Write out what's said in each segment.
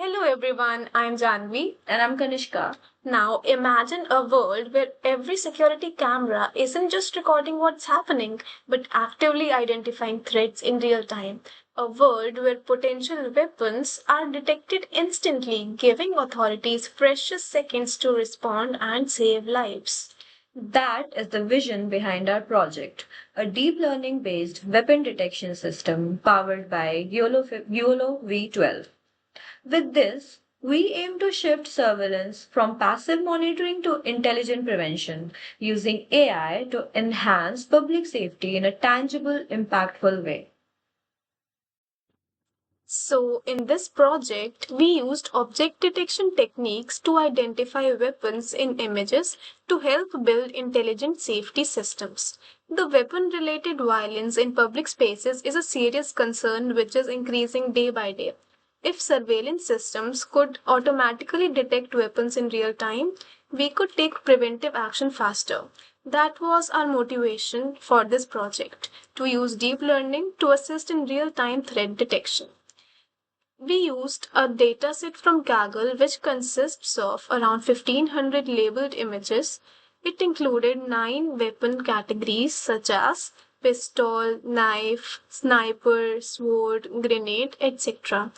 Hello everyone, I'm Janvi. And I'm Kanishka. Now imagine a world where every security camera isn't just recording what's happening, but actively identifying threats in real time. A world where potential weapons are detected instantly, giving authorities precious seconds to respond and save lives. That is the vision behind our project, a deep learning based weapon detection system powered by YOLO V12. With this, we aim to shift surveillance from passive monitoring to intelligent prevention, using AI to enhance public safety in a tangible, impactful way. So, in this project, we used object detection techniques to identify weapons in images to help build intelligent safety systems. The weapon related violence in public spaces is a serious concern which is increasing day by day. If surveillance systems could automatically detect weapons in real time, we could take preventive action faster. That was our motivation for this project to use deep learning to assist in real time threat detection. We used a dataset from Kaggle which consists of around 1500 labeled images. It included 9 weapon categories such as pistol, knife, sniper, sword, grenade, etc.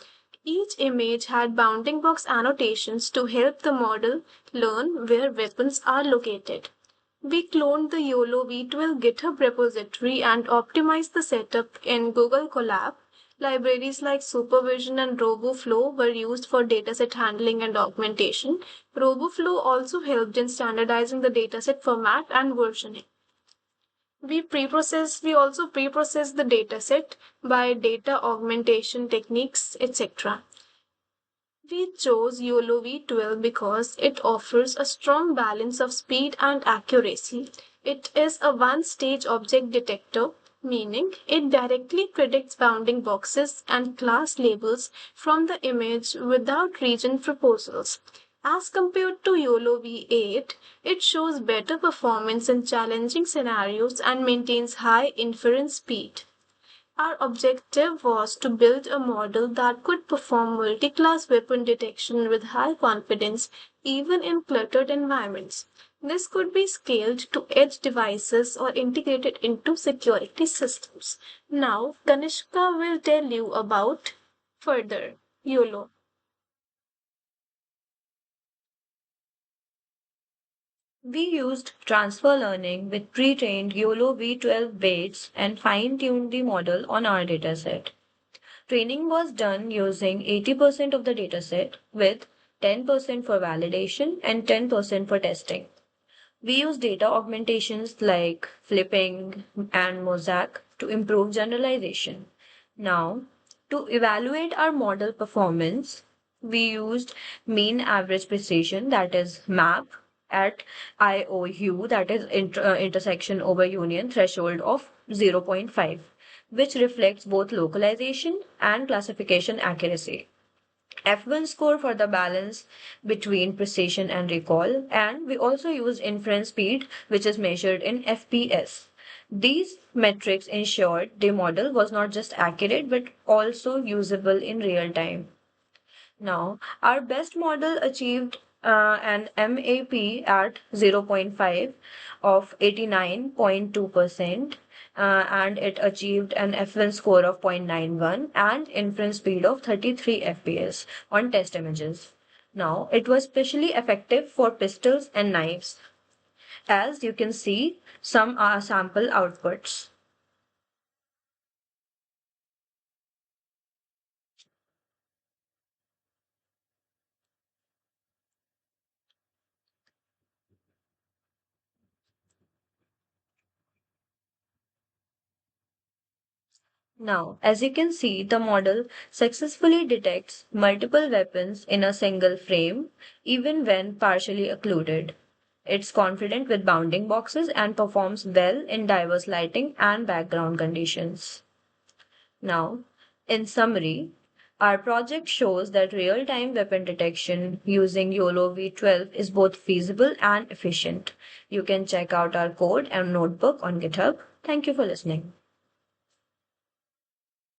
Each image had bounding box annotations to help the model learn where weapons are located. We cloned the YOLO V12 GitHub repository and optimized the setup in Google Colab. Libraries like Supervision and RoboFlow were used for dataset handling and augmentation. RoboFlow also helped in standardizing the dataset format and versioning. We also pre-process the dataset by data augmentation techniques, etc. We chose YOLO V12 because it offers a strong balance of speed and accuracy. It is a one-stage object detector, meaning it directly predicts bounding boxes and class labels from the image without region proposals. As compared to YOLO V8, it shows better performance in challenging scenarios and maintains high inference speed. Our objective was to build a model that could perform multi-class weapon detection with high confidence even in cluttered environments. This could be scaled to edge devices or integrated into security systems. Now, Kanishka will tell you about further YOLO. We used transfer learning with pre trained YOLO V12 weights and fine tuned the model on our dataset. Training was done using 80% of the dataset with 10% for validation and 10% for testing. We use data augmentations like flipping and mosaic to improve generalization. Now, to evaluate our model performance, we used mean average precision, that is MAP, at IOU, that is intersection over union threshold of zero point 0.5, which reflects both localization and classification accuracy. F1 score for the balance between precision and recall, and we also use inference speed, which is measured in FPS. These metrics ensured the model was not just accurate but also usable in real time. Now, our best model achieved an MAP at zero point 0.5 of 89.2%, and it achieved an F1 score of 0.91 and inference speed of 33 FPS on test images. Now, it was especially effective for pistols and knives, as you can see some sample outputs. Now, as you can see, the model successfully detects multiple weapons in a single frame, even when partially occluded. It's confident with bounding boxes and performs well in diverse lighting and background conditions. Now, in summary, our project shows that real time weapon detection using YOLO V12 is both feasible and efficient. You can check out our code and notebook on GitHub. Thank you for listening.